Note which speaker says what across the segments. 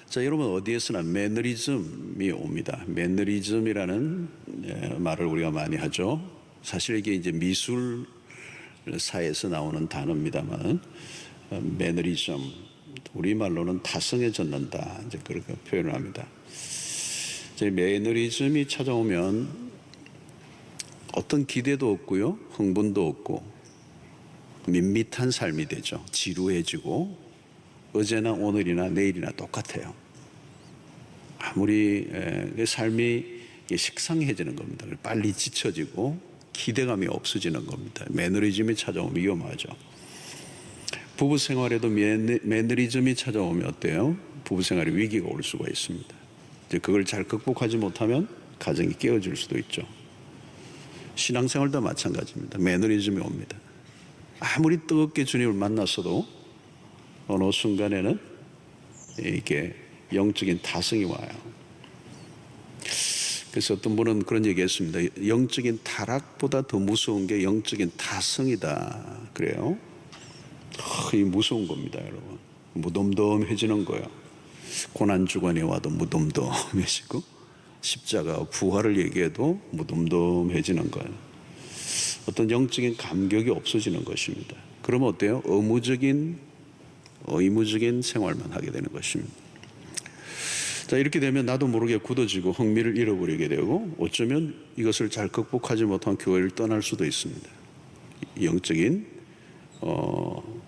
Speaker 1: 자, 여러분 어디에서나 매너리즘이 옵니다. 매너리즘이라는 말을 우리가 많이 하죠. 사실 이게 이제 미술사에서 나오는 단어입니다만, 매너리즘, 우리말로는 타성에 젖는다, 이제 그렇게 표현을 합니다. 매너리즘이 찾아오면 어떤 기대도 없고요, 흥분도 없고 밋밋한 삶이 되죠. 지루해지고 어제나 오늘이나 내일이나 똑같아요. 아무리 삶이 식상해지는 겁니다. 빨리 지쳐지고 기대감이 없어지는 겁니다. 매너리즘이 찾아오면 위험하죠. 부부 생활에도 매너리즘이 찾아오면 어때요? 부부 생활에 위기가 올 수가 있습니다. 이제 그걸 잘 극복하지 못하면 가정이 깨어질 수도 있죠. 신앙생활도 마찬가지입니다. 매너리즘이 옵니다. 아무리 뜨겁게 주님을 만났어도 어느 순간에는 이게 영적인 타성이 와요. 그래서 어떤 분은 그런 얘기 했습니다. 영적인 타락보다 더 무서운 게 영적인 타성이다. 그래요. 이 무서운 겁니다, 여러분. 무덤덤해지는 거예요. 고난주간에 와도 무덤덤해지고, 십자가 부활을 얘기해도 무덤덤해지는 거예요. 어떤 영적인 감격이 없어지는 것입니다. 그러면 어때요? 의무적인 생활만 하게 되는 것입니다. 자, 이렇게 되면 나도 모르게 굳어지고 흥미를 잃어버리게 되고, 어쩌면 이것을 잘 극복하지 못한 교회를 떠날 수도 있습니다. 영적인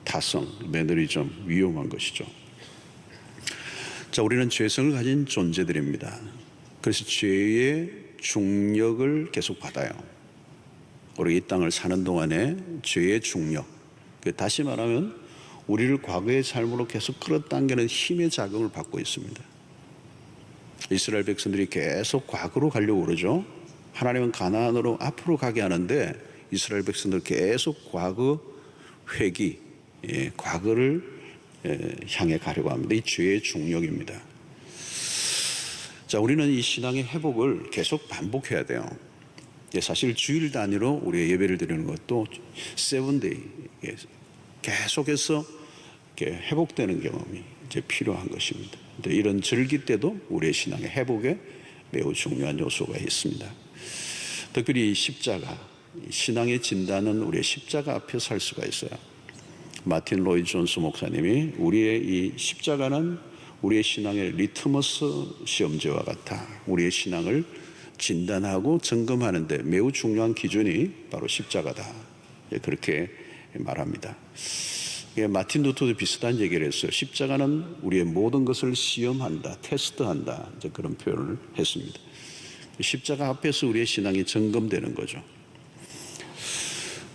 Speaker 1: 타성, 매너리즘, 위험한 것이죠. 자, 우리는 죄성을 가진 존재들입니다. 그래서 죄의 중력을 계속 받아요. 우리 이 땅을 사는 동안에 죄의 중력, 다시 말하면 우리를 과거의 삶으로 계속 끌어당기는 힘의 자극을 받고 있습니다. 이스라엘 백성들이 계속 과거로 가려고 그러죠. 하나님은 가나안으로 앞으로 가게 하는데 이스라엘 백성들 계속 과거 회귀, 과거를 향해 가려고 합니다. 이 죄의 중력입니다. 자, 우리는 이 신앙의 회복을 계속 반복해야 돼요. 사실 주일 단위로 우리의 예배를 드리는 것도 세븐데이, 계속해서 회복되는 경험이 이제 필요한 것입니다. 이런 절기 때도 우리의 신앙의 회복에 매우 중요한 요소가 있습니다. 특별히 십자가, 신앙의 진단은 우리의 십자가 앞에 설 수가 있어요. 마틴 로이드 존스 목사님이 우리의 이 십자가는 우리의 신앙의 리트머스 시험지와 같아. 우리의 신앙을 진단하고 점검하는 데 매우 중요한 기준이 바로 십자가다. 그렇게 말합니다. 마틴 루터도 비슷한 얘기를 했어요. 십자가는 우리의 모든 것을 시험한다, 테스트한다, 이제 그런 표현을 했습니다. 십자가 앞에서 우리의 신앙이 점검되는 거죠.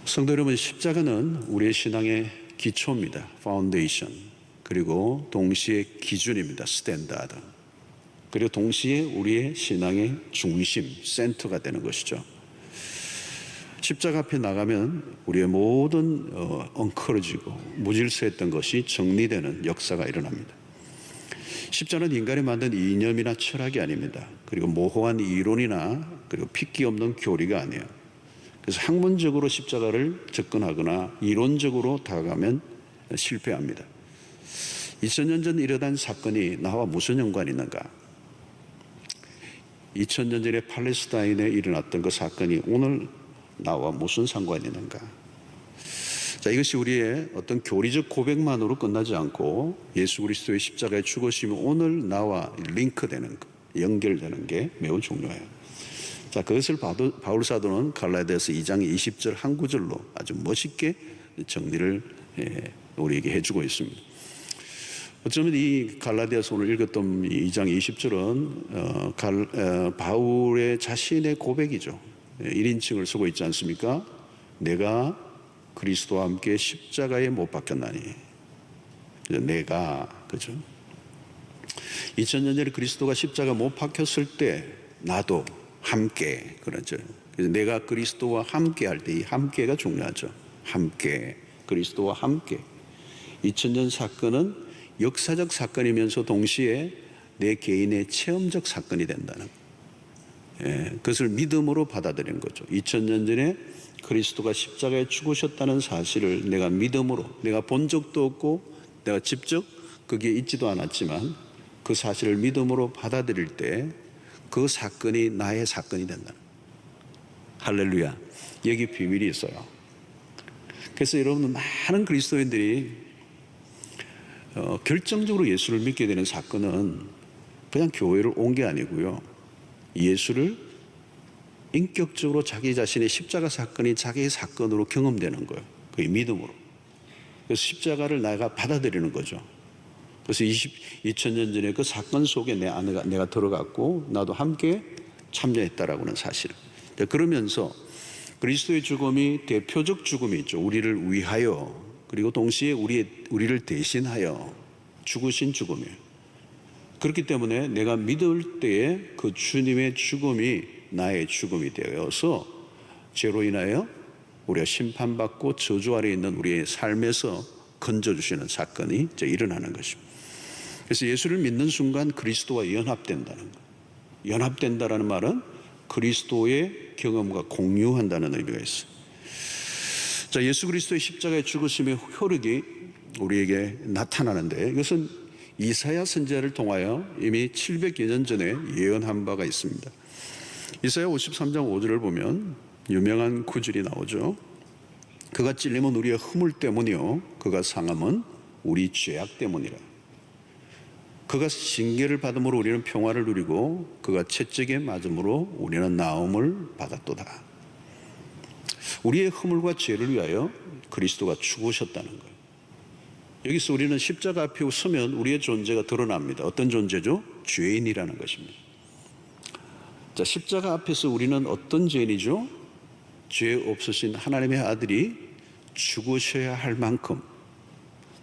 Speaker 1: 성도 여러분, 십자가는 우리의 신앙의 기초입니다. 파운데이션. 그리고 동시에 기준입니다. 스탠다드. 그리고 동시에 우리의 신앙의 중심, 센터가 되는 것이죠. 십자가 앞에 나가면 우리의 모든 엉클어지고 무질서했던 것이 정리되는 역사가 일어납니다. 십자가는 인간이 만든 이념이나 철학이 아닙니다. 그리고 모호한 이론이나 그리고 핏기 없는 교리가 아니에요. 그래서 학문적으로 십자가를 접근하거나 이론적으로 다가가면 실패합니다. 2000년 전 일어난 사건이 나와 무슨 연관이 있는가? 2000년 전에 팔레스타인에 일어났던 그 사건이 오늘 나와 무슨 상관이 있는가? 자, 이것이 우리의 어떤 교리적 고백만으로 끝나지 않고 예수 그리스도의 십자가의 죽으심이 오늘 나와 링크되는 것, 연결되는 게 매우 중요해요. 자, 그것을 바울 사도는 갈라디아서 2장 20절 한 구절로 아주 멋있게 정리를 우리에게 해주고 있습니다. 어쩌면 이 갈라디아서 오늘 읽었던 2장 20절은 바울의 자신의 고백이죠. 1인칭을 쓰고 있지 않습니까? 내가 그리스도와 함께 십자가에 못 박혔나니. 내가, 그죠? 2000년 전에 그리스도가 십자가 못 박혔을 때 나도 함께, 그렇죠. 그래서 내가 그리스도와 함께 할 때 이 함께가 중요하죠. 함께, 그리스도와 함께. 2000년 사건은 역사적 사건이면서 동시에 내 개인의 체험적 사건이 된다는 거예요. 그것을 믿음으로 받아들이는 거죠. 2000년 전에 그리스도가 십자가에 죽으셨다는 사실을 내가 믿음으로, 내가 본 적도 없고 내가 직접 거기에 있지도 않았지만 그 사실을 믿음으로 받아들일 때 그 사건이 나의 사건이 된다. 할렐루야. 여기 비밀이 있어요. 그래서 여러분, 많은 그리스도인들이 결정적으로 예수를 믿게 되는 사건은 그냥 교회를 온 게 아니고요, 예수를 인격적으로 자기 자신의 십자가 사건이 자기의 사건으로 경험되는 거예요. 그게 믿음으로. 그래서 십자가를 내가 받아들이는 거죠. 그래서 2000년 전에 그 사건 속에 내가 들어갔고 나도 함께 참여했다라고는 사실. 그러면서 그리스도의 죽음이 대표적 죽음이죠. 우리를 위하여, 그리고 동시에 우리를 대신하여 죽으신 죽음이에요. 그렇기 때문에 내가 믿을 때에 그 주님의 죽음이 나의 죽음이 되어서 죄로 인하여 우리가 심판받고 저주 아래 있는 우리의 삶에서 건져주시는 사건이 이제 일어나는 것입니다. 그래서 예수를 믿는 순간 그리스도와 연합된다는 거예요. 연합된다라는 말은 그리스도의 경험과 공유한다는 의미가 있어요. 자, 예수 그리스도의 십자가의 죽으심의 효력이 우리에게 나타나는데, 이것은 이사야 선지자를 통하여 이미 700여 년 전에 예언한 바가 있습니다. 이사야 53장 5절을 보면 유명한 구절이 나오죠. 그가 찔림은 우리의 허물 때문이요 그가 상함은 우리 죄악 때문이라. 그가 징계를 받음으로 우리는 평화를 누리고 그가 채찍에 맞음으로 우리는 나음을 받았도다. 우리의 허물과 죄를 위하여 그리스도가 죽으셨다는 거예요. 여기서 우리는 십자가 앞에 서면 우리의 존재가 드러납니다. 어떤 존재죠? 죄인이라는 것입니다. 자, 십자가 앞에서 우리는 어떤 죄인이죠? 죄 없으신 하나님의 아들이 죽으셔야 할 만큼,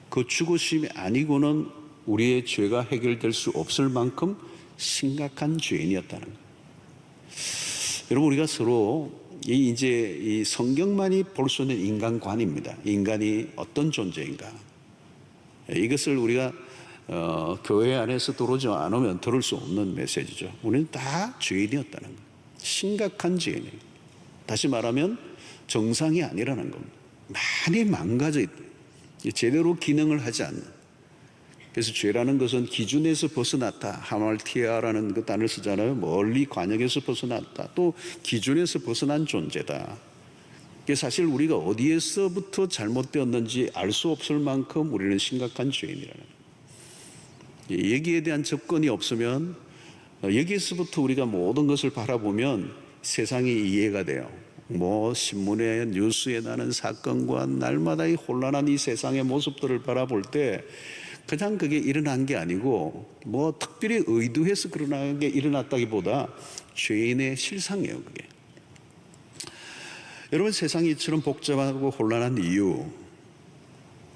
Speaker 1: 그 죽으심이 아니고는 우리의 죄가 해결될 수 없을 만큼 심각한 죄인이었다는 거예요. 여러분, 우리가 서로 이제 이 성경만이 볼 수 있는 인간관입니다. 인간이 어떤 존재인가. 이것을 우리가 교회 안에서 들어오지 않으면 들을 수 없는 메시지죠. 우리는 다 죄인이었다는 거예요. 심각한 죄인이에요. 다시 말하면 정상이 아니라는 겁니다. 많이 망가져 있다. 제대로 기능을 하지 않는. 그래서 죄라는 것은 기준에서 벗어났다. 하말티아라는 그 단어를 쓰잖아요. 멀리 관역에서 벗어났다. 또 기준에서 벗어난 존재다. 사실 우리가 어디에서부터 잘못되었는지 알 수 없을 만큼 우리는 심각한 죄인이라는 거예요. 여기에 대한 접근이 없으면, 여기에서부터 우리가 모든 것을 바라보면 세상이 이해가 돼요. 신문에 뉴스에 나는 사건과 날마다 이 혼란한 이 세상의 모습들을 바라볼 때 그냥 그게 일어난 게 아니고 특별히 의도해서 그러는 게 일어났다기보다 죄인의 실상이에요, 그게. 여러분, 세상이 이처럼 복잡하고 혼란한 이유,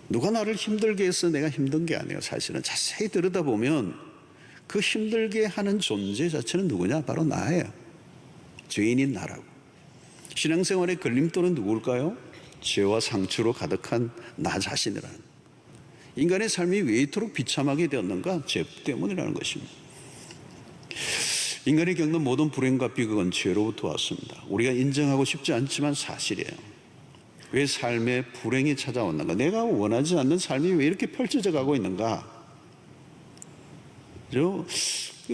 Speaker 1: 누가 나를 힘들게 해서 내가 힘든 게 아니에요. 사실은 자세히 들여다보면 그 힘들게 하는 존재 자체는 누구냐? 바로 나예요. 죄인인 나라고. 신앙생활의 걸림돌은 누굴까요? 죄와 상처로 가득한 나 자신이라는. 인간의 삶이 왜 이토록 비참하게 되었는가? 죄 때문이라는 것입니다. 인간이 겪는 모든 불행과 비극은 죄로부터 왔습니다. 우리가 인정하고 싶지 않지만 사실이에요. 왜 삶에 불행이 찾아왔는가? 내가 원하지 않는 삶이 왜 이렇게 펼쳐져 가고 있는가?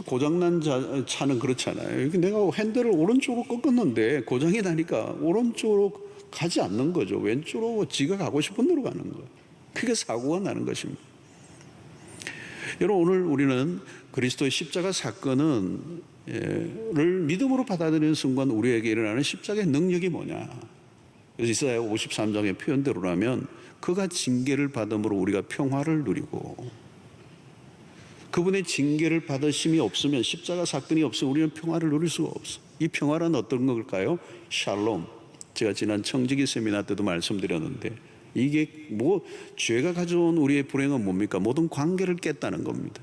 Speaker 1: 고장난 차는 그렇잖아요. 내가 핸들을 오른쪽으로 꺾었는데 고장이 나니까 오른쪽으로 가지 않는 거죠. 왼쪽으로 지가 가고 싶은 대로 가는 거예요. 그게 사고가 나는 것입니다. 여러분, 오늘 우리는 그리스도의 십자가 사건을 믿음으로 받아들이는 순간 우리에게 일어나는 십자가의 능력이 뭐냐? 그래서 이사야 53장의 표현대로라면 그가 징계를 받음으로 우리가 평화를 누리고, 그분의 징계를 받으심이 없으면, 십자가 사건이 없으면 우리는 평화를 누릴 수가 없어. 이 평화란 어떤 걸까요? 샬롬. 제가 지난 청지기 세미나 때도 말씀드렸는데, 이게 죄가 가져온 우리의 불행은 뭡니까? 모든 관계를 깼다는 겁니다.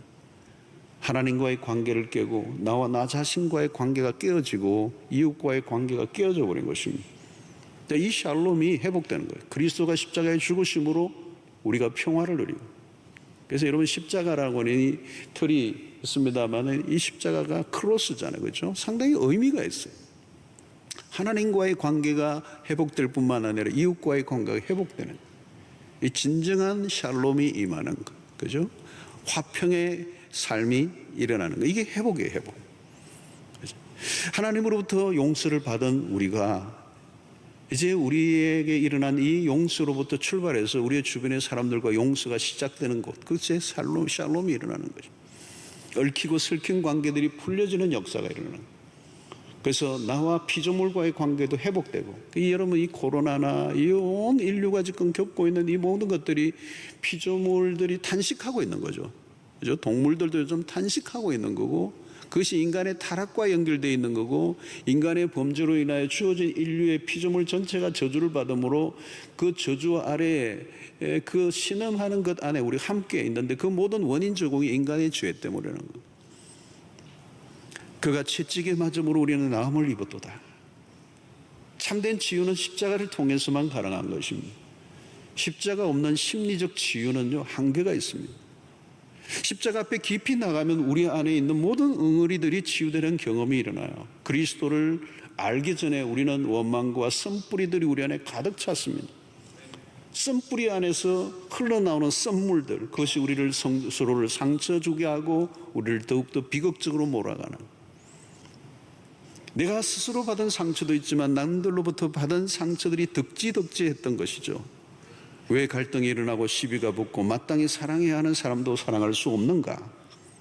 Speaker 1: 하나님과의 관계를 깨고 나와 나 자신과의 관계가 깨어지고 이웃과의 관계가 깨어져 버린 것입니다. 이 샬롬이 회복되는 거예요. 그리스도가 십자가에 죽으심으로 우리가 평화를 누리고. 그래서 여러분, 십자가라고는 틀이 있습니다만 이 십자가가 크로스잖아요, 그렇죠? 상당히 의미가 있어요. 하나님과의 관계가 회복될 뿐만 아니라 이웃과의 관계가 회복되는, 이 진정한 샬롬이 임하는 것. 그죠? 화평의 삶이 일어나는 거. 이게 회복이에요, 회복. 그죠? 하나님으로부터 용서를 받은 우리가 이제 우리에게 일어난 이 용서로부터 출발해서 우리의 주변의 사람들과 용서가 시작되는 곳, 그것이 샬롬이 일어나는 거죠. 얽히고 설킨 관계들이 풀려지는 역사가 일어나는 거예요. 그래서 나와 피조물과의 관계도 회복되고, 여러분 이 코로나나 이 온 인류가 지금 겪고 있는 이 모든 것들이 피조물들이 탄식하고 있는 거죠. 그죠? 동물들도 좀 탄식하고 있는 거고, 그것이 인간의 타락과 연결되어 있는 거고, 인간의 범죄로 인하여 주어진 인류의 피조물 전체가 저주를 받음으로 그 저주 아래에 그 신음하는 것 안에 우리가 함께 있는데, 그 모든 원인 제공이 인간의 죄 때문이라는 거예요. 그가 채찍에 맞음으로 우리는 나음을 입었도다. 참된 치유는 십자가를 통해서만 가능한 것입니다. 십자가 없는 심리적 치유는요, 한계가 있습니다. 십자가 앞에 깊이 나가면 우리 안에 있는 모든 응어리들이 치유되는 경험이 일어나요. 그리스도를 알기 전에 우리는 원망과 썬뿌리들이 우리 안에 가득 찼습니다. 썬뿌리 안에서 흘러나오는 썬물들, 그것이 우리를 서로를 상처 주게 하고 우리를 더욱더 비극적으로 몰아가는, 내가 스스로 받은 상처도 있지만 남들로부터 받은 상처들이 덕지덕지했던 것이죠. 왜 갈등이 일어나고 시비가 붙고 마땅히 사랑해야 하는 사람도 사랑할 수 없는가?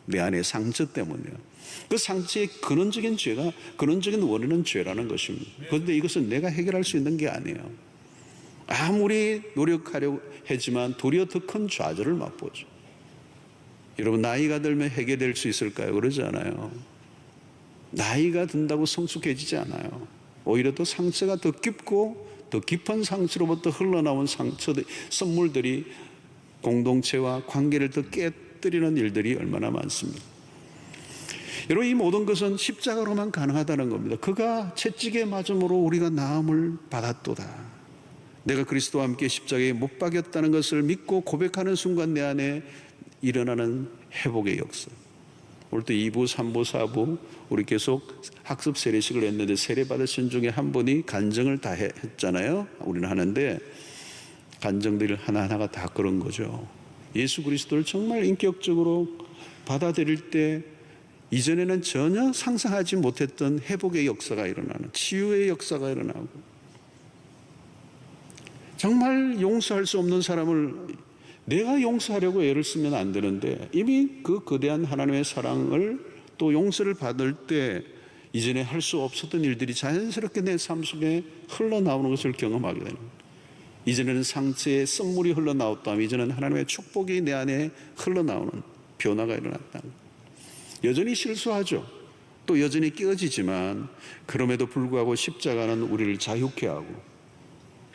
Speaker 1: 내 안의 상처 때문이에요. 그 상처의 근원적인 죄가, 근원적인 원인은 죄라는 것입니다. 그런데 이것은 내가 해결할 수 있는 게 아니에요. 아무리 노력하려고 했지만 도리어 더 큰 좌절을 맛보죠. 여러분, 나이가 들면 해결될 수 있을까요? 그러지 않아요. 나이가 든다고 성숙해지지 않아요. 오히려 더 상처가 더 깊고 더 깊은 상처로부터 흘러나온 상처들, 선물들이 공동체와 관계를 더 깨뜨리는 일들이 얼마나 많습니다. 여러분, 이 모든 것은 십자가로만 가능하다는 겁니다. 그가 채찍에 맞음으로 우리가 나음을 받았도다. 내가 그리스도와 함께 십자가에 못 박였다는 것을 믿고 고백하는 순간 내 안에 일어나는 회복의 역사. 오늘 또 2부, 3부, 4부 우리 계속 학습 세례식을 했는데, 세례 받으신 중에 한 분이 간증을 다 했잖아요. 우리는 하는데 간증들 하나하나가 다 그런 거죠. 예수 그리스도를 정말 인격적으로 받아들일 때 이전에는 전혀 상상하지 못했던 회복의 역사가 일어나는, 치유의 역사가 일어나고, 정말 용서할 수 없는 사람을 내가 용서하려고 애를 쓰면 안 되는데, 이미 그 거대한 하나님의 사랑을 또 용서를 받을 때 이전에 할 수 없었던 일들이 자연스럽게 내 삶 속에 흘러나오는 것을 경험하게 되는 거예요. 이전에는 상처의 썬물이 흘러나왔다면 이제는 하나님의 축복이 내 안에 흘러나오는 변화가 일어났다. 여전히 실수하죠. 또 여전히 깨어지지만 그럼에도 불구하고 십자가는 우리를 자유케 하고,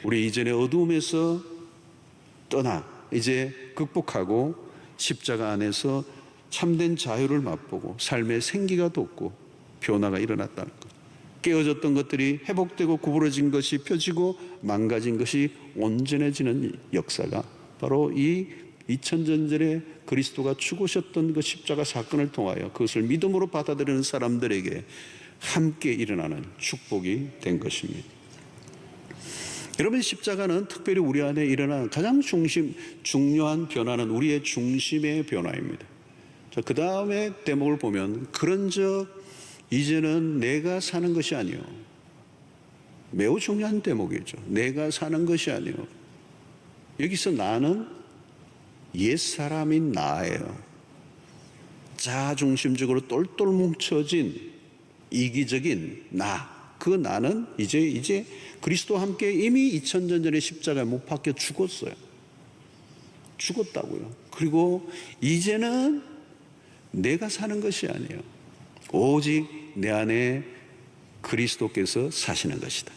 Speaker 1: 우리 이전의 어두움에서 떠나 이제 극복하고 십자가 안에서 참된 자유를 맛보고 삶의 생기가 돋고 변화가 일어났다는 것. 깨어졌던 것들이 회복되고 구부러진 것이 펴지고 망가진 것이 온전해지는 역사가 바로 이 2000년 전에 그리스도가 죽으셨던 그 십자가 사건을 통하여 그것을 믿음으로 받아들이는 사람들에게 함께 일어나는 축복이 된 것입니다. 여러분, 십자가는 특별히 우리 안에 일어나는 가장 중요한 변화는 우리의 중심의 변화입니다. 자, 그 다음에 대목을 보면, 그런즉 이제는 내가 사는 것이 아니요. 매우 중요한 대목이죠. 내가 사는 것이 아니요. 여기서 나는 옛사람인 나예요. 자아중심적으로 똘똘 뭉쳐진 이기적인 나. 그 나는 이제 그리스도와 함께 이미 2000년 전에 십자가에 못 박혀 죽었어요. 죽었다고요. 그리고 이제는 내가 사는 것이 아니에요. 오직 내 안에 그리스도께서 사시는 것이다.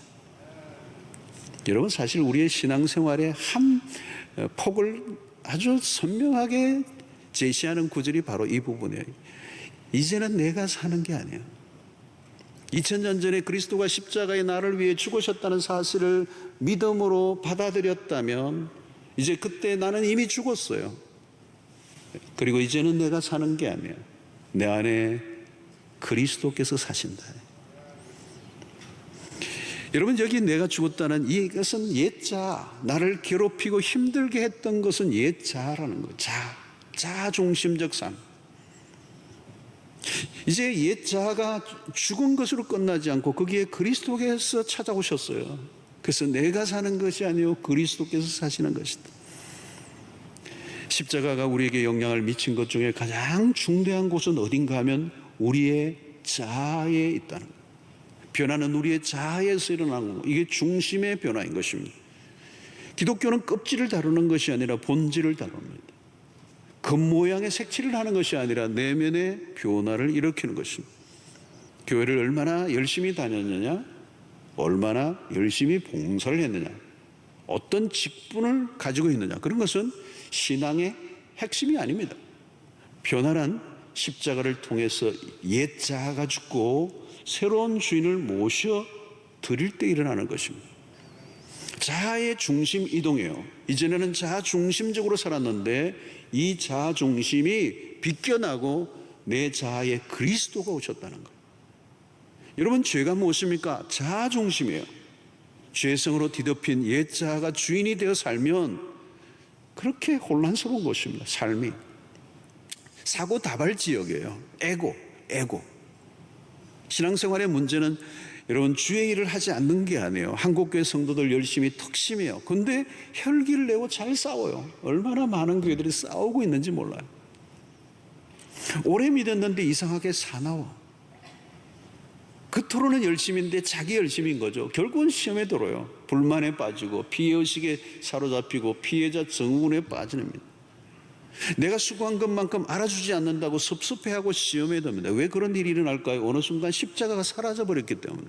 Speaker 1: 여러분, 사실 우리의 신앙생활의 한 폭을 아주 선명하게 제시하는 구절이 바로 이 부분이에요. 이제는 내가 사는 게 아니에요. 2000년 전에 그리스도가 십자가에 나를 위해 죽으셨다는 사실을 믿음으로 받아들였다면 이제 그때 나는 이미 죽었어요. 그리고 이제는 내가 사는 게 아니에요. 내 안에 그리스도께서 사신다. 여러분, 여기 내가 죽었다는 이것은 옛자, 나를 괴롭히고 힘들게 했던 것은 옛자라는 거예요. 자, 자아중심적 삶. 이제 옛 자아가 죽은 것으로 끝나지 않고 거기에 그리스도께서 찾아오셨어요. 그래서 내가 사는 것이 아니요 그리스도께서 사시는 것이다. 십자가가 우리에게 영향을 미친 것 중에 가장 중대한 곳은 어딘가 하면 우리의 자아에 있다는 거예요. 변화는 우리의 자아에서 일어나는 거. 이게 중심의 변화인 것입니다. 기독교는 껍질을 다루는 것이 아니라 본질을 다룹니다. 겉모양의 색칠을 하는 것이 아니라 내면의 변화를 일으키는 것입니다. 교회를 얼마나 열심히 다녔느냐, 얼마나 열심히 봉사를 했느냐, 어떤 직분을 가지고 있느냐, 그런 것은 신앙의 핵심이 아닙니다. 변화란 십자가를 통해서 옛 자아가 죽고 새로운 주인을 모셔 드릴 때 일어나는 것입니다. 자아의 중심 이동이에요. 이전에는 자아 중심적으로 살았는데 이 자아 중심이 비껴나고 내 자아에 그리스도가 오셨다는 거예요. 여러분, 죄가 무엇입니까? 자아 중심이에요. 죄성으로 뒤덮인 옛 자아가 주인이 되어 살면 그렇게 혼란스러운 것입니다. 삶이 사고 다발 지역이에요. 에고. 신앙생활의 문제는 여러분 주의 일을 하지 않는 게 아니에요. 한국교회 성도들 열심히 턱심해요. 근데 혈기를 내고 잘 싸워요. 얼마나 많은 교회들이 싸우고 있는지 몰라요. 오래 믿었는데 이상하게 사나워. 겉으로는 열심인데 자기 열심인 거죠. 결국은 시험에 들어요. 불만에 빠지고 피해의식에 사로잡히고 피해자 증후군에 빠지는 겁니다. 내가 수고한 것만큼 알아주지 않는다고 섭섭해하고 시험에 듭니다. 왜 그런 일이 일어날까요? 어느 순간 십자가가 사라져버렸기 때문에.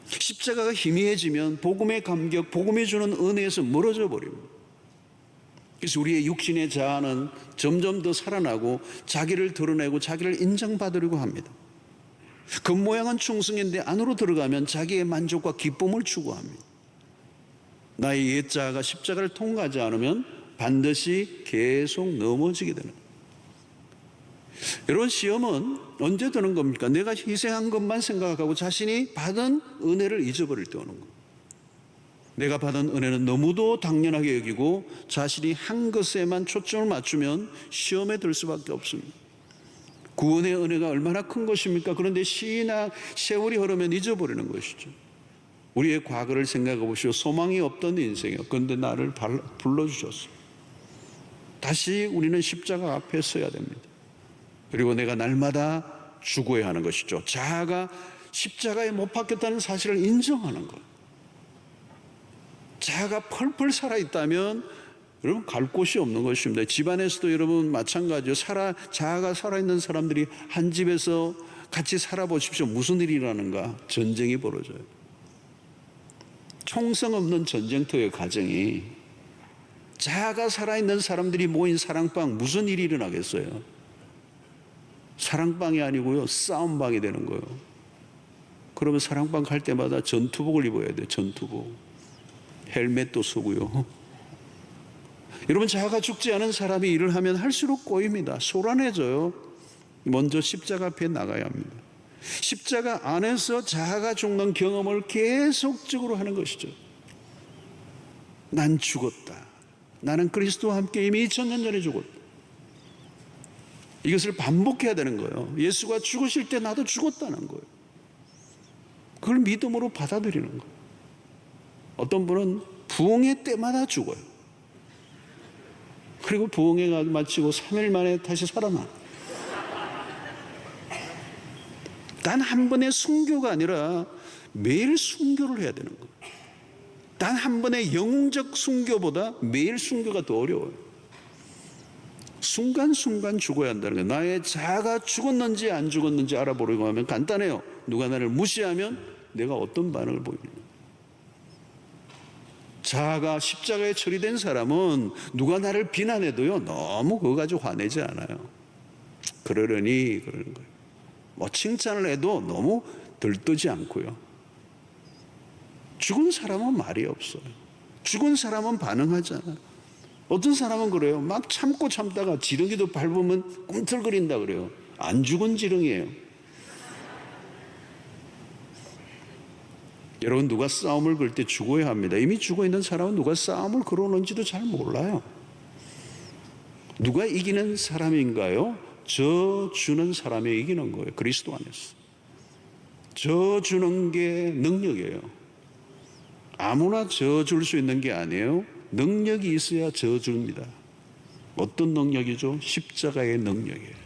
Speaker 1: 십자가가 희미해지면 복음의 감격, 복음이 주는 은혜에서 멀어져 버립니다. 그래서 우리의 육신의 자아는 점점 더 살아나고 자기를 드러내고 자기를 인정받으려고 합니다. 겉모양은 충성인데 안으로 들어가면 자기의 만족과 기쁨을 추구합니다. 나의 옛 자아가 십자가를 통과하지 않으면 반드시 계속 넘어지게 되는 거예요. 여러분, 시험은 언제 드는 겁니까? 내가 희생한 것만 생각하고 자신이 받은 은혜를 잊어버릴 때 오는 거예요. 내가 받은 은혜는 너무도 당연하게 여기고 자신이 한 것에만 초점을 맞추면 시험에 들 수밖에 없습니다. 구원의 은혜가 얼마나 큰 것입니까? 그런데 시나 세월이 흐르면 잊어버리는 것이죠. 우리의 과거를 생각해 보시오. 소망이 없던 인생이요. 그런데 나를 불러주셨어요. 다시 우리는 십자가 앞에 서야 됩니다. 그리고 내가 날마다 죽어야 하는 것이죠. 자아가 십자가에 못 박혔다는 사실을 인정하는 것. 자아가 펄펄 살아있다면 여러분 갈 곳이 없는 것입니다. 집안에서도 여러분 마찬가지요. 자아가 살아있는 사람들이 한 집에서 같이 살아보십시오. 무슨 일이 일어나는가? 전쟁이 벌어져요. 총성 없는 전쟁터의 가정이 자아가 살아있는 사람들이 모인 사랑방, 무슨 일이 일어나겠어요? 사랑방이 아니고요, 싸움방이 되는 거예요. 그러면 사랑방 갈 때마다 전투복을 입어야 돼요. 전투복. 헬멧도 쓰고요. 여러분, 자아가 죽지 않은 사람이 일을 하면 할수록 꼬입니다. 소란해져요. 먼저 십자가 앞에 나가야 합니다. 십자가 안에서 자아가 죽는 경험을 계속적으로 하는 것이죠. 난 죽었다. 나는 그리스도와 함께 이미 2000년 전에 죽었다. 이것을 반복해야 되는 거예요. 예수가 죽으실 때 나도 죽었다는 거예요. 그걸 믿음으로 받아들이는 거예요. 어떤 분은 부흥회 때마다 죽어요. 그리고 부흥회가 마치고 3일 만에 다시 살아나. 단 한 번의 순교가 아니라 매일 순교를 해야 되는 거예요. 단 한 번의 영웅적 순교보다 매일 순교가 더 어려워요. 순간순간 죽어야 한다는 거예요. 나의 자아가 죽었는지 안 죽었는지 알아보려고 하면 간단해요. 누가 나를 무시하면 내가 어떤 반응을 보이느냐. 자아가 십자가에 처리된 사람은 누가 나를 비난해도요, 너무 그거 가지고 화내지 않아요. 그러려니 그러는 거예요. 뭐 칭찬을 해도 너무 들뜨지 않고요. 죽은 사람은 말이 없어요. 죽은 사람은 반응하지 않아요. 어떤 사람은 그래요. 막 참고 참다가 지렁이도 밟으면 꿈틀거린다 그래요. 안 죽은 지렁이에요. 여러분, 누가 싸움을 걸 때 죽어야 합니다. 이미 죽어 있는 사람은 누가 싸움을 걸어오는지도 잘 몰라요. 누가 이기는 사람인가요? 저 주는 사람이 이기는 거예요. 그리스도 안에서. 저 주는 게 능력이에요. 아무나 저 줄 수 있는 게 아니에요. 능력이 있어야 저 줍니다. 어떤 능력이죠? 십자가의 능력이에요.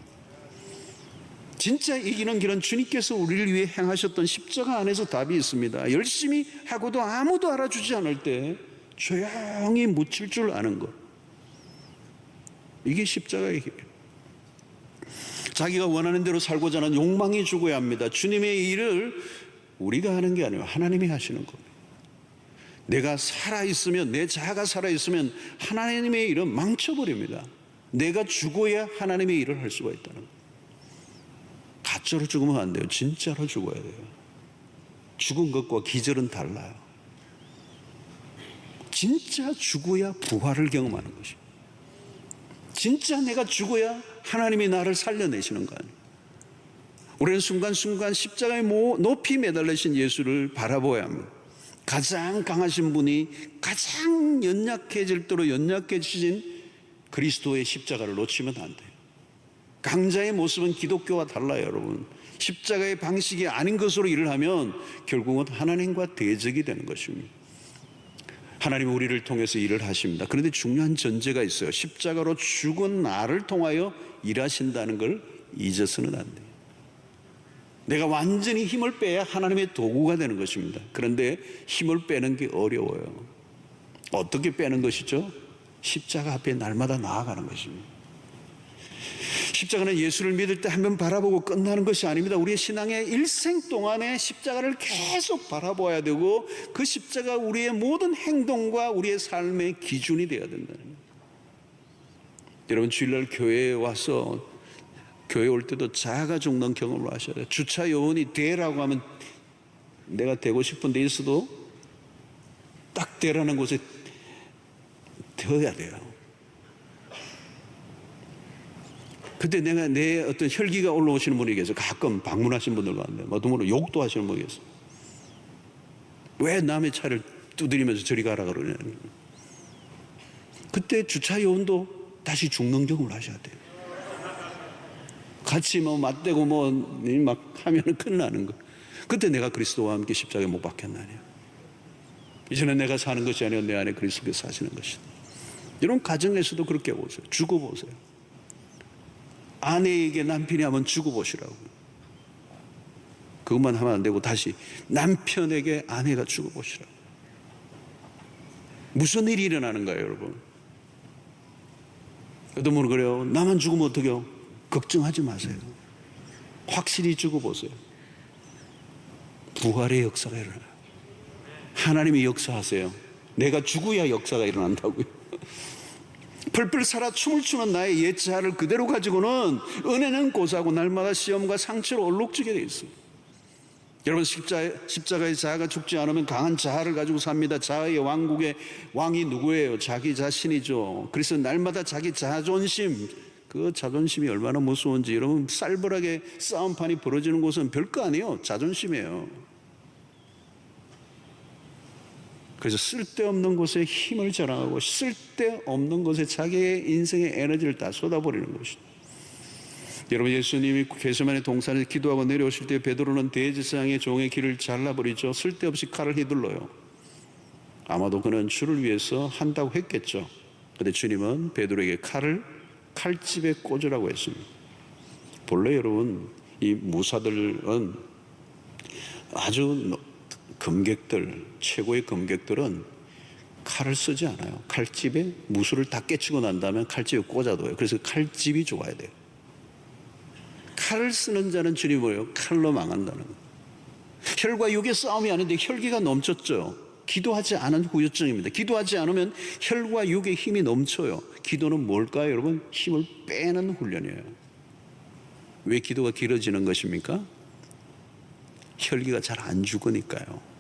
Speaker 1: 진짜 이기는 길은 주님께서 우리를 위해 행하셨던 십자가 안에서 답이 있습니다. 열심히 하고도 아무도 알아주지 않을 때 조용히 묻힐 줄 아는 것. 이게 십자가의 길이에요. 자기가 원하는 대로 살고자 하는 욕망이 죽어야 합니다. 주님의 일을 우리가 하는 게 아니에요. 하나님이 하시는 겁니다. 내가 살아있으면, 내 자아가 살아있으면 하나님의 일은 망쳐버립니다. 내가 죽어야 하나님의 일을 할 수가 있다는 거예요. 가짜로 죽으면 안 돼요. 진짜로 죽어야 돼요. 죽은 것과 기절은 달라요. 진짜 죽어야 부활을 경험하는 것이에요. 진짜 내가 죽어야 하나님이 나를 살려내시는 거 아니에요. 우리는 순간순간 십자가에 높이 매달리신 예수를 바라보아야 합니다. 가장 강하신 분이 가장 연약해질 대로 연약해지신 그리스도의 십자가를 놓치면 안 돼요. 강자의 모습은 기독교와 달라요, 여러분. 십자가의 방식이 아닌 것으로 일을 하면 결국은 하나님과 대적이 되는 것입니다. 하나님은 우리를 통해서 일을 하십니다. 그런데 중요한 전제가 있어요. 십자가로 죽은 나를 통하여 일하신다는 걸 잊어서는 안 돼요. 내가 완전히 힘을 빼야 하나님의 도구가 되는 것입니다. 그런데 힘을 빼는 게 어려워요. 어떻게 빼는 것이죠? 십자가 앞에 날마다 나아가는 것입니다. 십자가는 예수를 믿을 때 한 번 바라보고 끝나는 것이 아닙니다. 우리의 신앙의 일생 동안에 십자가를 계속 바라봐야 되고 그 십자가 우리의 모든 행동과 우리의 삶의 기준이 되어야 된다는 거예요. 여러분, 주일날 교회에 와서 교회 올 때도 자아가 죽는 경험을 하셔야 돼요. 주차 요원이 되라고 하면 내가 되고 싶은 데 있어도 딱 되라는 곳에 되어야 돼요. 그때 내가 내 어떤 혈기가 올라오시는 분이 계세요. 가끔 방문하신 분들 가운데 뭐더러 욕도 하시는 분이 계세요. 왜 남의 차를 두드리면서 저리 가라 그러냐는. 그때 주차 요원도 다시 죽는 경험을 하셔야 돼요. 같이 맞대고 막 하면은 큰일 나는 거. 그때 내가 그리스도와 함께 십자가에 못 박혔나니요. 이제는 내가 사는 것이 아니라 내 안에 그리스도께서 사시는 것이다. 이런 가정에서도 그렇게 보세요. 죽어보세요. 아내에게 남편이 하면 죽어보시라고. 그것만 하면 안 되고 다시 남편에게 아내가 죽어보시라고. 무슨 일이 일어나는 거예요, 여러분? 어떤 분은 그래요. 나만 죽으면 어떡해요? 걱정하지 마세요. 확실히 죽어보세요. 부활의 역사가 일어나요. 하나님이 역사하세요. 내가 죽어야 역사가 일어난다고요. 펄펄 살아 춤을 추는 나의 옛 자아를 그대로 가지고는 은혜는 고사하고 날마다 시험과 상처로 얼룩지게 되어 있어요. 여러분, 십자가의 자아가 죽지 않으면 강한 자아를 가지고 삽니다. 자아의 왕국의 왕이 누구예요? 자기 자신이죠. 그래서 날마다 자기 자존심, 그 자존심이 얼마나 무서운지. 여러분, 쌀벌하게 싸움판이 벌어지는 곳은 별거 아니에요. 자존심이에요. 그래서 쓸데없는 곳에 힘을 자랑하고 쓸데없는 곳에 자기의 인생의 에너지를 다 쏟아버리는 것이죠. 여러분, 예수님이 겟세마네 동산에서 기도하고 내려오실 때 베드로는 대제사장의 종의 길을 잘라버리죠. 쓸데없이 칼을 휘둘러요. 아마도 그는 주를 위해서 한다고 했겠죠. 그런데 주님은 베드로에게 칼을 칼집에 꽂으라고 했습니다. 본래 여러분, 이 무사들은 아주 검객들, 최고의 검객들은 칼을 쓰지 않아요. 칼집에 무술을 다 깨치고 난 다음에 칼집에 꽂아둬요. 그래서 칼집이 좋아야 돼요. 칼을 쓰는 자는 주님 뭐예요? 칼로 망한다는 거예요. 혈과 육의 싸움이 아닌데 혈기가 넘쳤죠. 기도하지 않은 후유증입니다. 기도하지 않으면 혈과 육의 힘이 넘쳐요. 기도는 뭘까요, 여러분? 힘을 빼는 훈련이에요. 왜 기도가 길어지는 것입니까? 혈기가 잘 안 죽으니까요.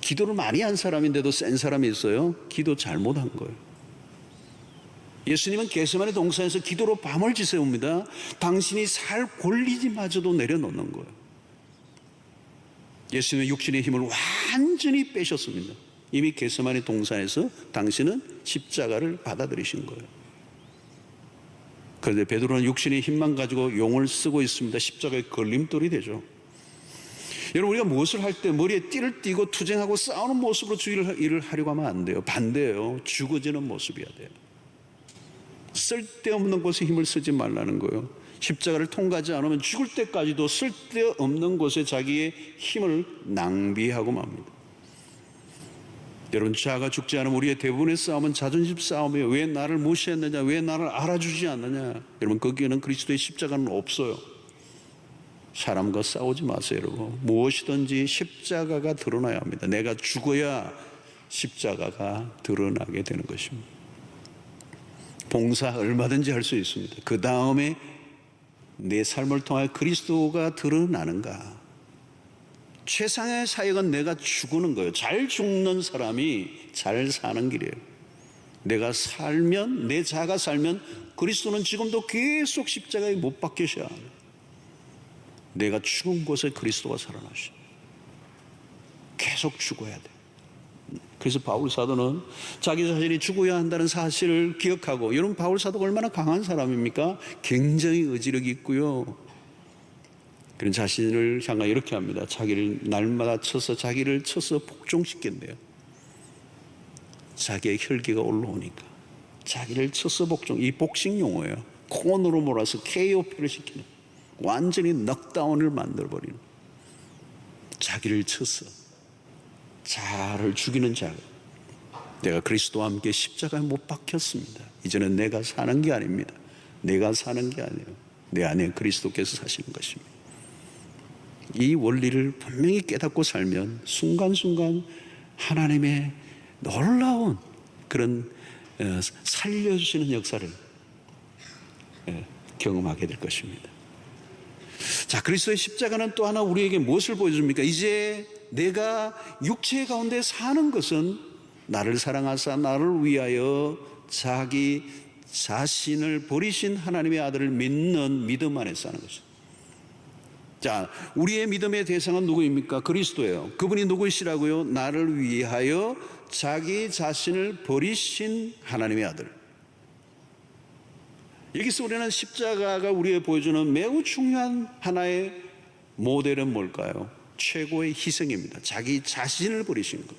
Speaker 1: 기도를 많이 한 사람인데도 센 사람이 있어요. 기도 잘못한 거예요. 예수님은 겟세마네 동산에서 기도로 밤을 지새웁니다. 당신이 살 권리지마저도 내려놓는 거예요. 예수님의 육신의 힘을 완전히 빼셨습니다. 이미 겟세마네 동산에서 당신은 십자가를 받아들이신 거예요. 그런데 베드로는 육신의 힘만 가지고 용을 쓰고 있습니다. 십자가의 걸림돌이 되죠. 여러분, 우리가 무엇을 할 때 머리에 띠를 띠고 투쟁하고 싸우는 모습으로 일을 하려고 하면 안 돼요. 반대예요. 죽어지는 모습이어야 돼요. 쓸데없는 곳에 힘을 쓰지 말라는 거예요. 십자가를 통과하지 않으면 죽을 때까지도 쓸데없는 곳에 자기의 힘을 낭비하고 맙니다. 여러분, 자아가 죽지 않으면 우리의 대부분의 싸움은 자존심 싸움이에요. 왜 나를 무시했느냐, 왜 나를 알아주지 않느냐. 여러분, 거기에는 그리스도의 십자가는 없어요. 사람과 싸우지 마세요. 여러분, 무엇이든지 십자가가 드러나야 합니다. 내가 죽어야 십자가가 드러나게 되는 것입니다. 봉사 얼마든지 할 수 있습니다. 그 다음에 내 삶을 통해 그리스도가 드러나는가. 최상의 사역은 내가 죽는 거예요. 잘 죽는 사람이 잘 사는 길이에요. 내가 살면, 내 자가 살면 그리스도는 지금도 계속 십자가에 못 박히셔야 합니다. 내가 죽은 곳에 그리스도가 살아나시죠. 계속 죽어야 돼. 그래서 바울 사도는 자기 자신이 죽어야 한다는 사실을 기억하고, 여러분, 바울 사도가 얼마나 강한 사람입니까? 굉장히 의지력이 있고요. 그런 자신을 향하여 이렇게 합니다. 자기를 날마다 자기를 쳐서 복종시켰네요. 자기의 혈기가 올라오니까 자기를 쳐서 이 복싱 용어예요. 콘으로 몰아서 KOP를 시키는, 완전히 넉다운을 만들어버리는, 자기를 쳐서 자를 죽이는 자. 내가 그리스도와 함께 십자가에 못 박혔습니다. 이제는 내가 사는 게 아닙니다. 내가 사는 게 아니에요. 내 안에 그리스도께서 사시는 것입니다. 이 원리를 분명히 깨닫고 살면 순간순간 하나님의 놀라운 그런 살려주시는 역사를 경험하게 될 것입니다. 자, 그리스도의 십자가는 또 하나 우리에게 무엇을 보여줍니까? 이제 내가 육체 가운데 사는 것은 나를 사랑하사 나를 위하여 자기 자신을 버리신 하나님의 아들을 믿는 믿음 안에 사는 것입니다. 자, 우리의 믿음의 대상은 누구입니까? 그리스도예요. 그분이 누구시라고요? 나를 위하여 자기 자신을 버리신 하나님의 아들. 여기서 우리는 십자가가 우리에게 보여주는 매우 중요한 하나의 모델은 뭘까요? 최고의 희생입니다. 자기 자신을 버리신 것.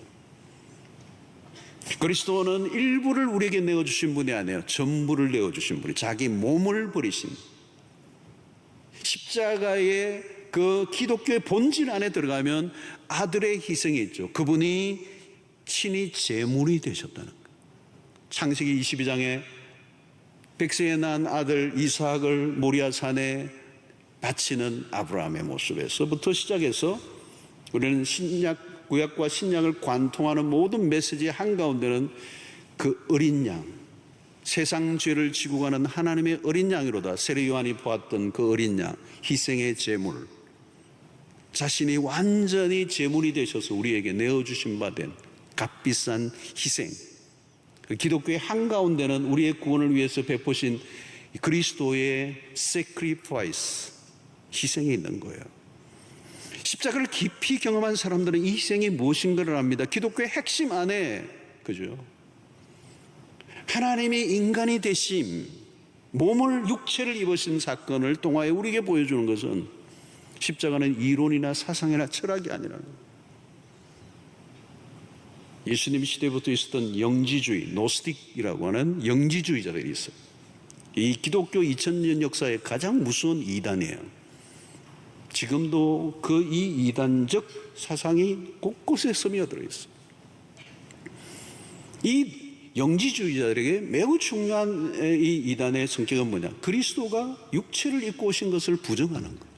Speaker 1: 그리스도는 일부를 우리에게 내어주신 분이 아니에요. 전부를 내어주신 분이, 자기 몸을 버리신. 십자가의 그 기독교의 본질 안에 들어가면 아들의 희생이 있죠. 그분이 친히 제물이 되셨다는 거예요. 창세기 22장에 백세에 낳은 아들 이삭을 모리아산에 바치는 아브라함의 모습에서부터 시작해서 우리는 구약과 신약을 관통하는 모든 메시지의 한가운데는 그 어린 양, 세상 죄를 지고 가는 하나님의 어린 양이로다. 세례 요한이 보았던 그 어린 양, 희생의 제물, 자신이 완전히 제물이 되셔서 우리에게 내어주신 바 된 값비싼 희생, 그 기독교의 한가운데는 우리의 구원을 위해서 베푸신 그리스도의 sacrifice, 희생이 있는 거예요. 십자가를 깊이 경험한 사람들은 이 희생이 무엇인가를 압니다. 기독교의 핵심 안에, 그죠? 하나님이 인간이 되심, 몸을, 육체를 입으신 사건을 통하여 우리에게 보여주는 것은 십자가는 이론이나 사상이나 철학이 아니라는 거예요. 예수님 시대부터 있었던 영지주의, 노스틱이라고 하는 영지주의자들이 있어요. 이 기독교 2000년 역사의 가장 무서운 이단이에요. 지금도 이 이단적 사상이 곳곳에 스며들어 있어요. 이 영지주의자들에게 매우 중요한 이 이단의 성격은 뭐냐? 그리스도가 육체를 입고 오신 것을 부정하는 거예요.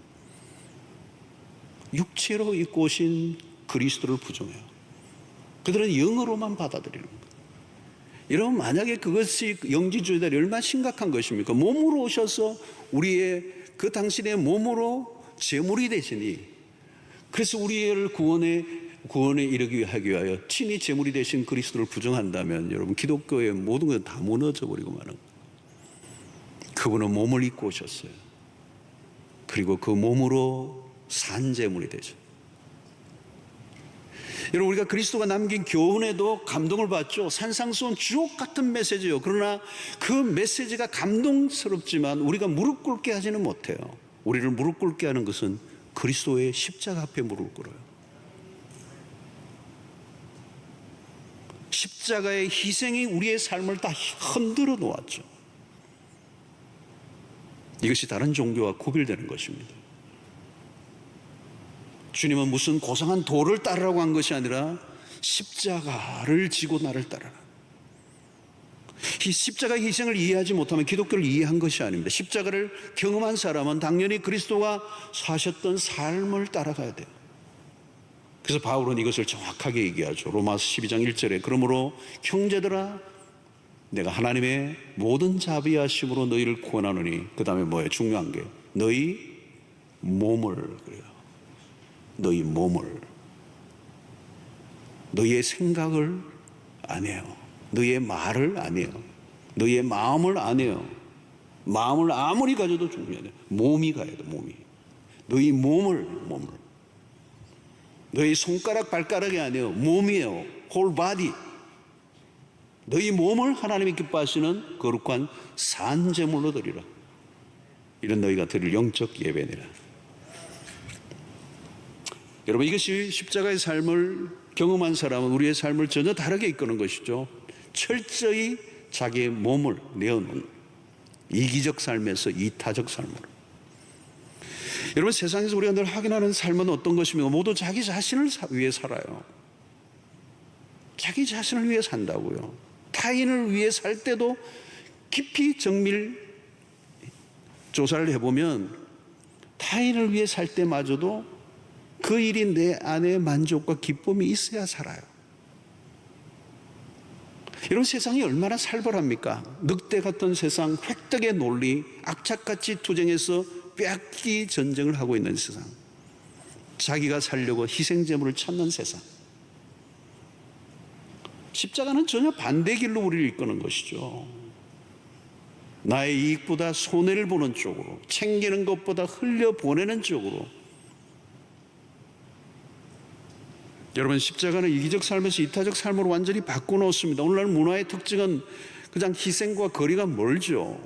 Speaker 1: 육체로 입고 오신 그리스도를 부정해요. 그들은 영으로만 받아들이는 거예요. 여러분, 만약에 그것이 영지주의자들이 얼마나 심각한 것입니까? 몸으로 오셔서 우리의 그 당신의 몸으로 제물이 되시니, 그래서 우리를 구원에 이르게 하기 위하여 친히 제물이 되신 그리스도를 부정한다면 여러분, 기독교의 모든 것 다 무너져 버리고 마는 거예요. 그분은 몸을 입고 오셨어요. 그리고 그 몸으로 산 제물이 되죠. 여러분, 우리가 그리스도가 남긴 교훈에도 감동을 받죠. 산상수훈 주옥 같은 메시지요. 그러나 그 메시지가 감동스럽지만 우리가 무릎 꿇게 하지는 못해요. 우리를 무릎 꿇게 하는 것은 그리스도의 십자가 앞에 무릎 꿇어요. 십자가의 희생이 우리의 삶을 다 흔들어 놓았죠. 이것이 다른 종교와 구별되는 것입니다. 주님은 무슨 고상한 도를 따르라고 한 것이 아니라 십자가를 지고 나를 따르라. 이 십자가의 희생을 이해하지 못하면 기독교를 이해한 것이 아닙니다. 십자가를 경험한 사람은 당연히 그리스도가 사셨던 삶을 따라가야 돼요. 그래서 바울은 이것을 정확하게 얘기하죠. 로마서 12장 1절에 그러므로 형제들아 내가 하나님의 모든 자비하심으로 너희를 구원하노니, 그 다음에 뭐예요? 중요한 게 너희 몸을, 그래요. 너희 몸을, 너희의 생각을 안 해요. 너희의 말을 안 해요. 너희의 마음을 안 해요. 마음을 아무리 가져도 중요해요. 몸이 가야 돼. 몸이. 너희 몸을. 너희 손가락 발가락이 아니에요. 몸이에요. whole body. 너희 몸을 하나님이 기뻐하시는 거룩한 산제물로 드리라. 이런 너희가 드릴 영적 예배니라. 여러분, 이것이 십자가의 삶을 경험한 사람은 우리의 삶을 전혀 다르게 이끄는 것이죠. 철저히 자기의 몸을 내어놓는 이기적 삶에서 이타적 삶으로. 여러분, 세상에서 우리가 늘 확인하는 삶은 어떤 것입니까? 모두 자기 자신을 위해 살아요. 자기 자신을 위해 산다고요. 타인을 위해 살 때도 깊이 정밀 조사를 해보면 타인을 위해 살 때마저도 그 일이 내 안에 만족과 기쁨이 있어야 살아요. 이런 세상이 얼마나 살벌합니까? 늑대 같은 세상, 획득의 논리, 악착같이 투쟁해서 빼앗기 전쟁을 하고 있는 세상, 자기가 살려고 희생제물을 찾는 세상. 십자가는 전혀 반대 길로 우리를 이끄는 것이죠. 나의 이익보다 손해를 보는 쪽으로, 챙기는 것보다 흘려보내는 쪽으로. 여러분, 십자가는 이기적 삶에서 이타적 삶으로 완전히 바꿔놓습니다. 오늘날 문화의 특징은 그냥 희생과 거리가 멀죠.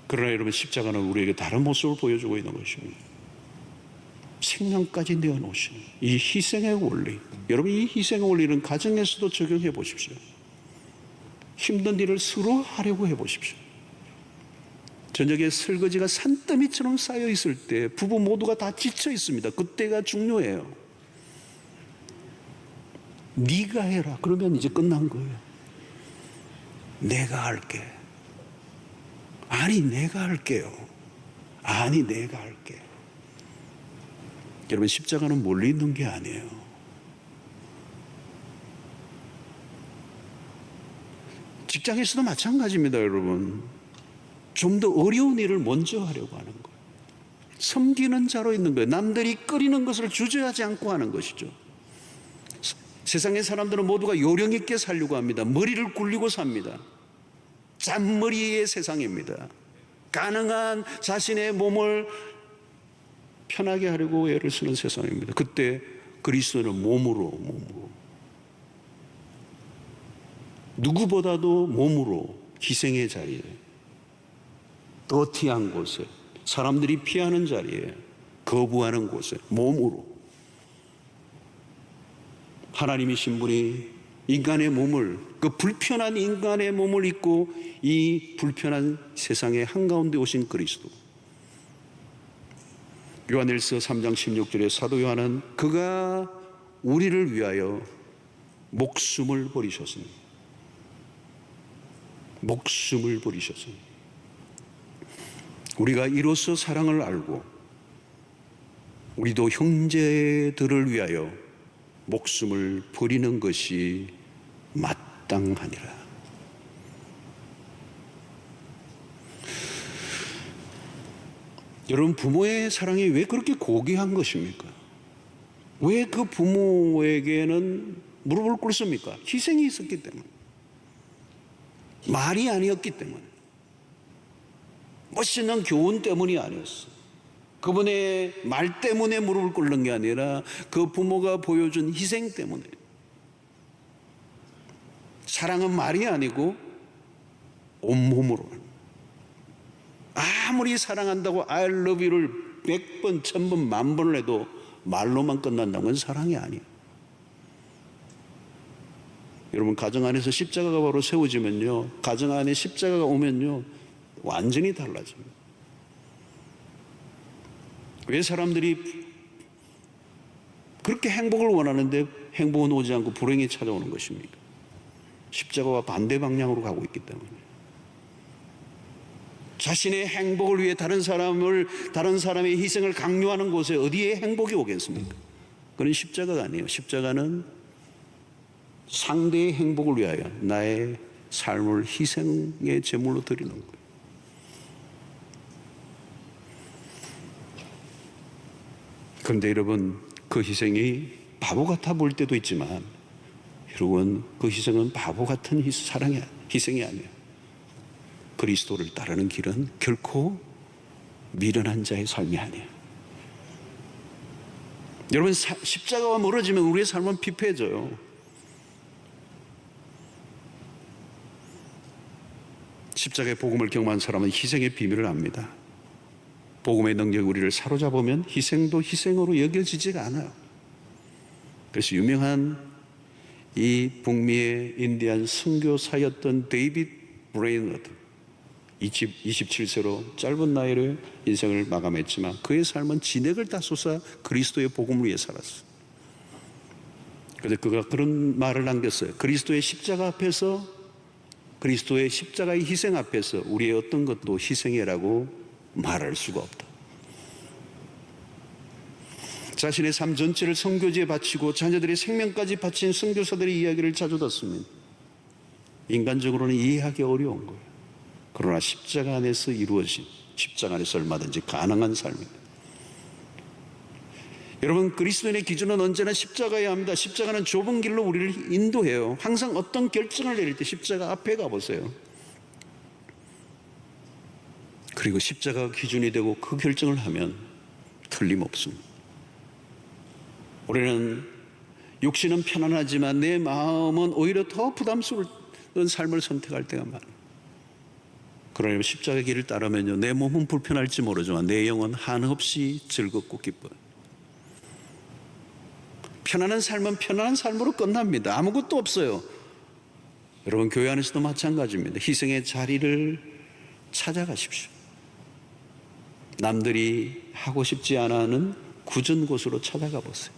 Speaker 1: 그러나 여러분, 십자가는 우리에게 다른 모습을 보여주고 있는 것입니다. 생명까지 내어놓으시는 이 희생의 원리. 여러분, 이 희생의 원리는 가정에서도 적용해 보십시오. 힘든 일을 서로 하려고 해보십시오. 저녁에 설거지가 산더미처럼 쌓여 있을 때 부부 모두가 다 지쳐 있습니다. 그때가 중요해요. 네가 해라. 그러면 이제 끝난 거예요. 내가 할게. 아니, 내가 할게요. 아니, 내가 할게. 여러분, 십자가는 멀리 있는 게 아니에요. 직장에서도 마찬가지입니다, 여러분. 좀 더 어려운 일을 먼저 하려고 하는 거예요. 섬기는 자로 있는 거예요. 남들이 끓이는 것을 주저하지 않고 하는 것이죠. 세상의 사람들은 모두가 요령 있게 살려고 합니다. 머리를 굴리고 삽니다. 짠머리의 세상입니다. 가능한 자신의 몸을 편하게 하려고 애를 쓰는 세상입니다. 그때 그리스도는 몸으로 누구보다도 몸으로 희생의 자리에, 더티한 곳에, 사람들이 피하는 자리에, 거부하는 곳에 몸으로 하나님이신 분이 인간의 몸을, 그 불편한 인간의 몸을 입고 이 불편한 세상의 한가운데 오신 그리스도. 요한일서 3장 16절에 사도 요한은 그가 우리를 위하여 목숨을 버리셨으니, 목숨을 버리셨으니, 우리가 이로써 사랑을 알고 우리도 형제들을 위하여 목숨을 버리는 것이 마땅하니라. 여러분, 부모의 사랑이 왜 그렇게 고귀한 것입니까? 왜 그 부모에게는 무릎을 꿇습니까? 희생이 있었기 때문에, 말이 아니었기 때문에. 멋있는 교훈 때문이 아니었어. 그분의 말 때문에 무릎을 꿇는 게 아니라 그 부모가 보여준 희생 때문에. 사랑은 말이 아니고 온몸으로. 아무리 사랑한다고 I love you를 100번, 1000번, 10,000번을 해도 말로만 끝난다는 건 사랑이 아니에요. 여러분, 가정 안에서 십자가가 바로 세워지면요, 가정 안에 십자가가 오면요, 완전히 달라집니다. 왜 사람들이 그렇게 행복을 원하는데 행복은 오지 않고 불행이 찾아오는 것입니까? 십자가와 반대 방향으로 가고 있기 때문에. 자신의 행복을 위해 다른 사람의 희생을 강요하는 곳에 어디에 행복이 오겠습니까? 그건 십자가가 아니에요. 십자가는 상대의 행복을 위하여 나의 삶을 희생의 제물로 드리는 거예요. 그런데 여러분, 그 희생이 바보 같아 보일 때도 있지만, 여러분, 그 희생은 바보 같은 희생이 아니에요. 그리스도를 따르는 길은 결코 미련한 자의 삶이 아니에요. 여러분, 십자가와 멀어지면 우리의 삶은 피폐해져요. 십자가의 복음을 경험한 사람은 희생의 비밀을 압니다. 복음의 능력이 우리를 사로잡으면 희생도 희생으로 여겨지지가 않아요. 그래서 유명한 이 북미의 인디안 선교사였던 데이빗 브레이너드, 27세로 짧은 나이로 인생을 마감했지만 그의 삶은 진액을 다 쏟아 그리스도의 복음을 위해 살았어요. 그래서 그가 그런 말을 남겼어요. 그리스도의 십자가의 희생 앞에서 우리의 어떤 것도 희생이라고 말할 수가 없다. 자신의 삶 전체를 선교지에 바치고 자녀들의 생명까지 바친 선교사들의 이야기를 자주 듣습니다. 인간적으로는 이해하기 어려운 거예요. 그러나 십자가 안에서 이루어진, 십자가 안에서 얼마든지 가능한 삶입니다. 여러분, 그리스도인의 기준은 언제나 십자가여야 합니다. 십자가는 좁은 길로 우리를 인도해요. 항상 어떤 결정을 내릴 때 십자가 앞에 가보세요. 그리고 십자가가 기준이 되고 그 결정을 하면 틀림없습니다. 우리는 육신은 편안하지만 내 마음은 오히려 더 부담스러운 삶을 선택할 때가 많아요. 그러나 십자가의 길을 따르면요, 내 몸은 불편할지 모르지만 내 영은 한없이 즐겁고 기뻐요. 편안한 삶은 편안한 삶으로 끝납니다. 아무것도 없어요. 여러분, 교회 안에서도 마찬가지입니다. 희생의 자리를 찾아가십시오. 남들이 하고 싶지 않아 하는 굳은 곳으로 찾아가 보세요.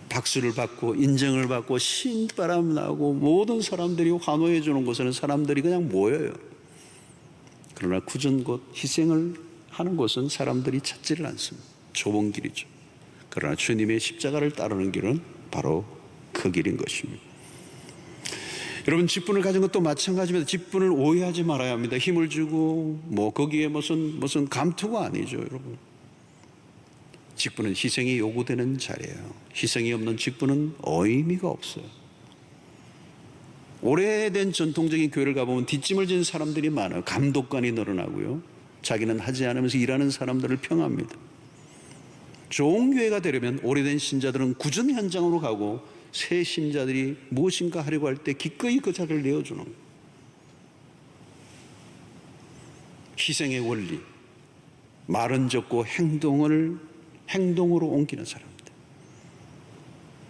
Speaker 1: 박수를 받고 인정을 받고 신바람 나고 모든 사람들이 환호해 주는 곳에는 사람들이 그냥 모여요. 그러나 굳은 곳, 희생을 하는 곳은 사람들이 찾지를 않습니다. 좁은 길이죠. 그러나 주님의 십자가를 따르는 길은 바로 그 길인 것입니다. 여러분, 직분을 가진 것도 마찬가지입니다. 직분을 오해하지 말아야 합니다. 힘을 주고 거기에 무슨 감투가 아니죠, 여러분. 직분은 희생이 요구되는 자리예요. 희생이 없는 직분은 의미가 없어요. 오래된 전통적인 교회를 가보면 뒷짐을 진 사람들이 많아요. 감독관이 늘어나고요. 자기는 하지 않으면서 일하는 사람들을 평합니다. 좋은 교회가 되려면 오래된 신자들은 굳은 현장으로 가고 새 신자들이 무엇인가 하려고 할 때 기꺼이 그 자리를 내어주는 거예요. 희생의 원리, 말은 적고 행동으로 옮기는 사람들.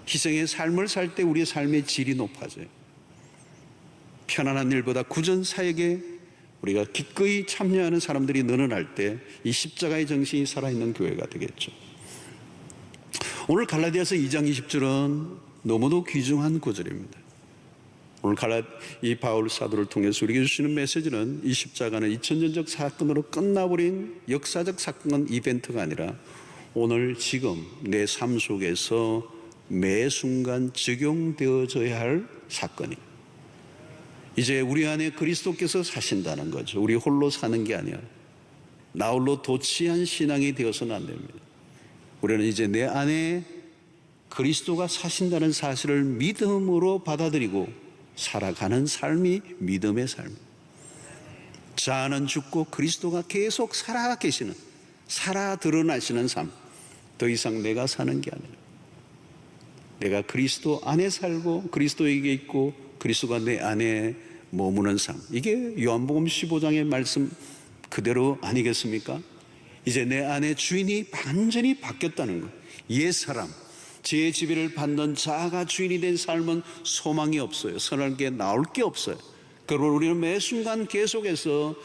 Speaker 1: 희생의 삶을 살 때 우리의 삶의 질이 높아져요. 편안한 일보다 굳은 사역에 우리가 기꺼이 참여하는 사람들이 늘어날 때 이 십자가의 정신이 살아있는 교회가 되겠죠. 오늘 갈라디아서 2장 20절은 너무도 귀중한 구절입니다. 오늘 이 바울 사도를 통해서 우리에게 주시는 메시지는 이 십자가는 2000년적 사건으로 끝나버린 역사적 사건, 이벤트가 아니라 오늘 지금 내 삶 속에서 매 순간 적용되어져야 할 사건이에요. 이제 우리 안에 그리스도께서 사신다는 거죠. 우리 홀로 사는 게 아니야. 나 홀로 도취한 신앙이 되어서는 안 됩니다. 우리는 이제 내 안에 그리스도가 사신다는 사실을 믿음으로 받아들이고 살아가는 삶이 믿음의 삶입니다. 자아는 죽고 그리스도가 계속 살아 계시는, 살아 드러나시는 삶. 더 이상 내가 사는 게 아니라 내가 그리스도 안에 살고 그리스도에게 있고 그리스도가 내 안에 머무는 삶. 이게 요한복음 15장의 말씀 그대로 아니겠습니까? 이제 내 안에 주인이 완전히 바뀌었다는 것. 옛 사람, 제 지배를 받는 자아가 주인이 된 삶은 소망이 없어요. 선할 게 나올 게 없어요. 그러므로 우리는 매 순간 계속해서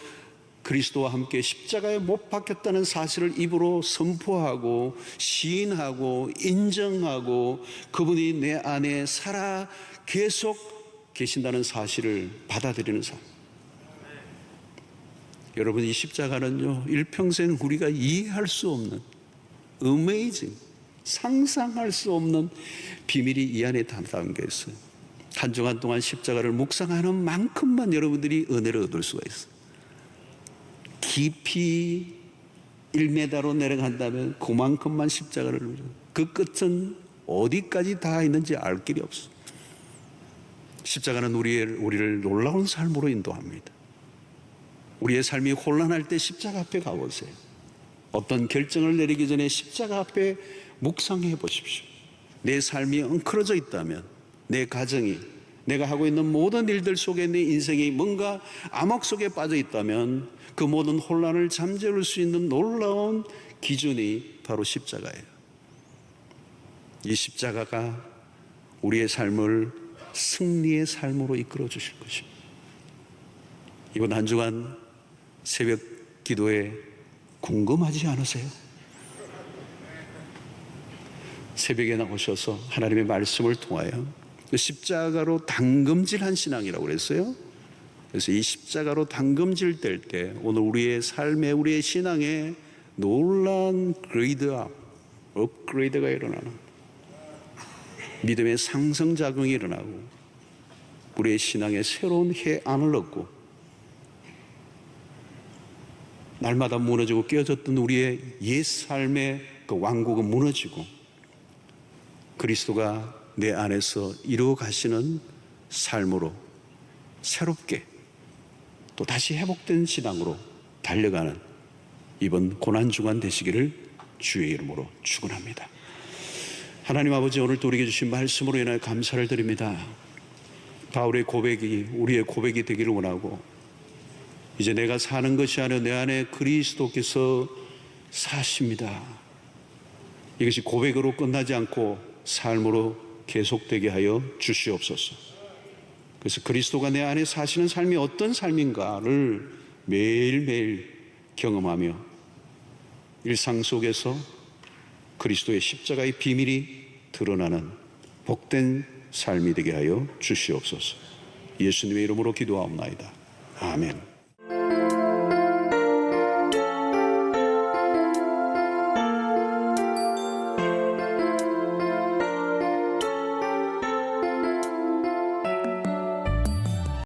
Speaker 1: 그리스도와 함께 십자가에 못 박혔다는 사실을 입으로 선포하고 시인하고 인정하고 그분이 내 안에 살아 계속 계신다는 사실을 받아들이는 삶. 여러분, 이 십자가는요, 일평생 우리가 이해할 수 없는 어메이징, 상상할 수 없는 비밀이 이 안에 담겨 있어요. 한 주간 동안 십자가를 묵상하는 만큼만 여러분들이 은혜를 얻을 수가 있어요. 깊이 1m로 내려간다면 그만큼만 십자가를 누려. 그 끝은 어디까지 닿아 있는지 알 길이 없어. 십자가는 우리를 놀라운 삶으로 인도합니다. 우리의 삶이 혼란할 때 십자가 앞에 가보세요. 어떤 결정을 내리기 전에 십자가 앞에 묵상해 보십시오. 내 삶이 엉클어져 있다면, 내 가정이, 내가 하고 있는 모든 일들 속에 내 인생이 뭔가 암흑 속에 빠져 있다면 그 모든 혼란을 잠재울 수 있는 놀라운 기준이 바로 십자가예요. 이 십자가가 우리의 삶을 승리의 삶으로 이끌어 주실 것입니다. 이번 한 주간 새벽 기도에 궁금하지 않으세요? 새벽에 나오셔서 하나님의 말씀을 통하여 십자가로 당금질한 신앙이라고 그랬어요. 그래서 이 십자가로 당금질 될 때 오늘 우리의 삶에, 우리의 신앙에 놀라운 업그레이드가 일어나는, 믿음의 상승작용이 일어나고 우리의 신앙에 새로운 해안을 얻고 날마다 무너지고 깨어졌던 우리의 옛 삶의 그 왕국은 무너지고 그리스도가 내 안에서 이루어 가시는 삶으로 새롭게 또 다시 회복된 신앙으로 달려가는 이번 고난주간 되시기를 주의 이름으로 축원합니다. 하나님 아버지, 오늘도 우리에게 주신 말씀으로 인하여 감사를 드립니다. 바울의 고백이 우리의 고백이 되기를 원하고, 이제 내가 사는 것이 아니라 내 안에 그리스도께서 사십니다. 이것이 고백으로 끝나지 않고 삶으로 계속되게 하여 주시옵소서. 그래서 그리스도가 내 안에 사시는 삶이 어떤 삶인가를 매일매일 경험하며 일상 속에서 그리스도의 십자가의 비밀이 드러나는 복된 삶이 되게 하여 주시옵소서. 예수님의 이름으로 기도하옵나이다. 아멘.